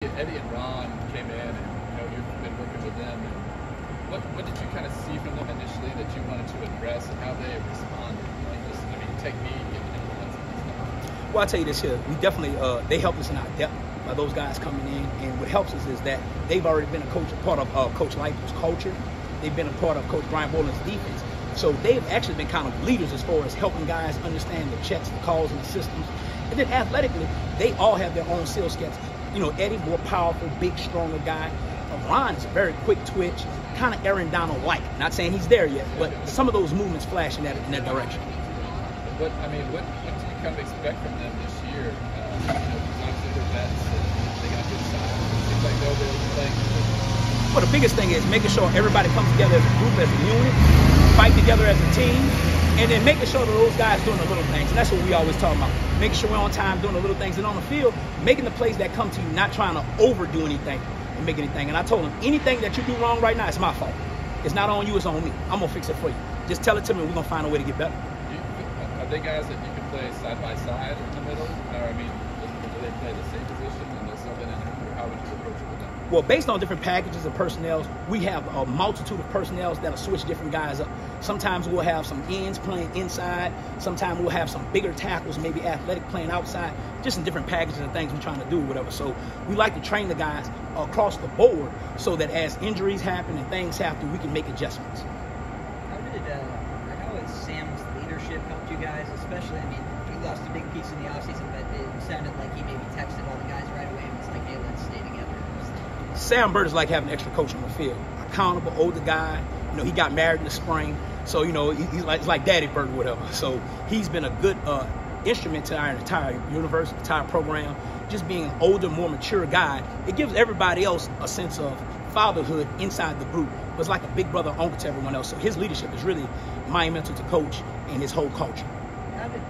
Eddie and Ron came in, and you've been working with them. And what did you kind of see from them initially that you wanted to address, and how they responded? Like just, technique and influence and stuff. Well, I'll tell you this here. We definitely they helped us in our depth by those guys coming in, and what helps us is that they've already been a part of Coach Lightfoot's culture. They've been a part of Coach Brian Boland's defense. So they've actually been kind of leaders as far as helping guys understand the checks, the calls, and the systems. And then athletically, they all have their own skill sets. Eddie, more powerful, big, stronger guy. Ron is a very quick twitch, kind of Aaron Donald-like. Not saying he's there yet, but some of those movements flash in that direction. What do you kind of expect from them this year? Obviously they're vets, and they got good size. It seems like they'll be able to play. Well, the biggest thing is making sure everybody comes together as a group, as a unit, fight together as a team, and then making sure that those guys doing the little things. And that's what we always talk about. Making sure we're on time, doing the little things, and on the field, making the plays that come to you, not trying to overdo anything and make anything. And I told them, anything that you do wrong right now, it's my fault. It's not on you, it's on me. I'm going to fix it for you. Just tell it to me, and we're going to find a way to get better. Are they guys that you can play side by side in the middle? Or, do they play the same position and there's something in there? Or how would you approach it with them? Well, based on different packages of personnel, we have a multitude of personnels that'll switch different guys up. Sometimes we'll have some ends playing inside. Sometimes we'll have some bigger tackles, maybe athletic playing outside. Just in different packages and things we're trying to do, whatever. So we like to train the guys across the board so that as injuries happen and things happen, we can make adjustments. How has Sam's leadership helped you guys? Especially, you lost a big piece in the offseason, but it sounded like he maybe texted all the guys right away and was like, hey, let's stay together. Sam Bird is like having an extra coach on the field. Accountable, older guy. He got married in the spring. So, he's like Daddy Bird or whatever. So he's been a good instrument to our entire university, entire program. Just being an older, more mature guy, it gives everybody else a sense of fatherhood inside the group. It was like a big brother, uncle to everyone else. So his leadership is really monumental to Coach and his whole culture. How did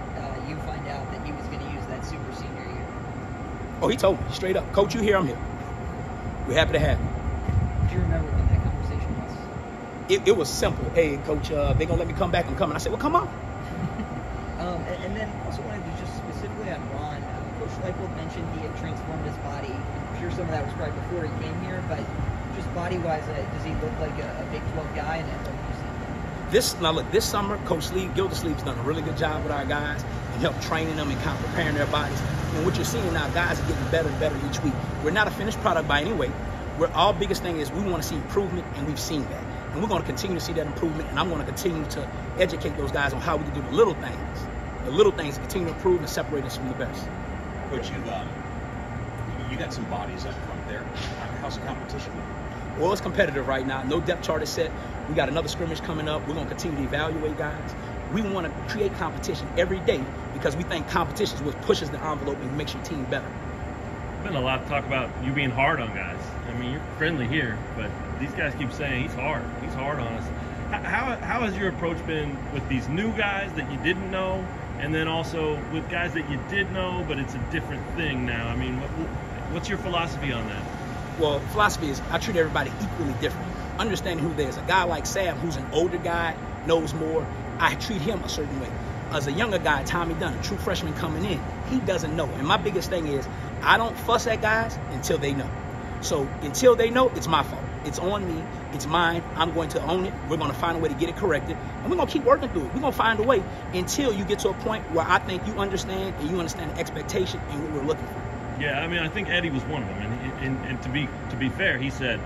you find out that he was going to use that super senior year? Oh, he told me straight up, Coach, you here, I'm here. We're happy to have you. Do you remember what that conversation was? It was simple. Hey, Coach, they're going to let me come back and come. And I said, well, come on. And then also wanted to just specifically on Ron, Coach Lightfoot mentioned he had transformed his body. I'm sure some of that was right before he came here, but just body-wise, does he look like a Big 12 guy? This summer, Coach Gildersleeve's done a really good job with our guys and helped training them and kind of preparing their bodies. And what you're seeing now, guys are getting better and better each week. We're not a finished product by any way. Our biggest thing is we want to see improvement, and we've seen that. And we're going to continue to see that improvement, and I'm going to continue to educate those guys on how we can do the little things. The little things continue to improve and separate us from the best. Coach, you got some bodies up front there. How's the competition? Well, it's competitive right now. No depth chart is set. We got another scrimmage coming up. We're going to continue to evaluate guys. We want to create competition every day because we think competition is what pushes the envelope and makes your team better. There's been a lot of talk about you being hard on guys. You're friendly here, but these guys keep saying he's hard. He's hard on us. How has your approach been with these new guys that you didn't know, and then also with guys that you did know, but it's a different thing now? What's your philosophy on that? Well, philosophy is I treat everybody equally different. Understanding who there is. A guy like Sam, who's an older guy, knows more, I treat him a certain way. As a younger guy, Tommy Dunn, a true freshman coming in, he doesn't know. And my biggest thing is I don't fuss at guys until they know. So until they know, it's my fault. It's on me. It's mine. I'm going to own it. We're going to find a way to get it corrected. And we're going to keep working through it. We're going to find a way until you get to a point where I think you understand and you understand the expectation and what we're looking for. Yeah, I think Eddie was one of them. And to be fair, he said,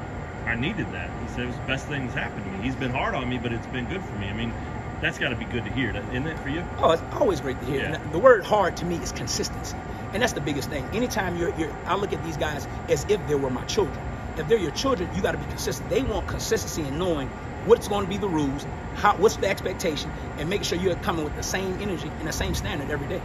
I needed that. He said it was the best thing that's happened to me. He's been hard on me, but it's been good for me. That's got to be good to hear, isn't it, for you? Oh, it's always great to hear. Yeah. The word hard to me is consistency. And that's the biggest thing. Anytime I look at these guys as if they were my children. If they're your children, you got to be consistent. They want consistency in knowing what's going to be the rules, what's the expectation, and making sure you're coming with the same energy and the same standard every day.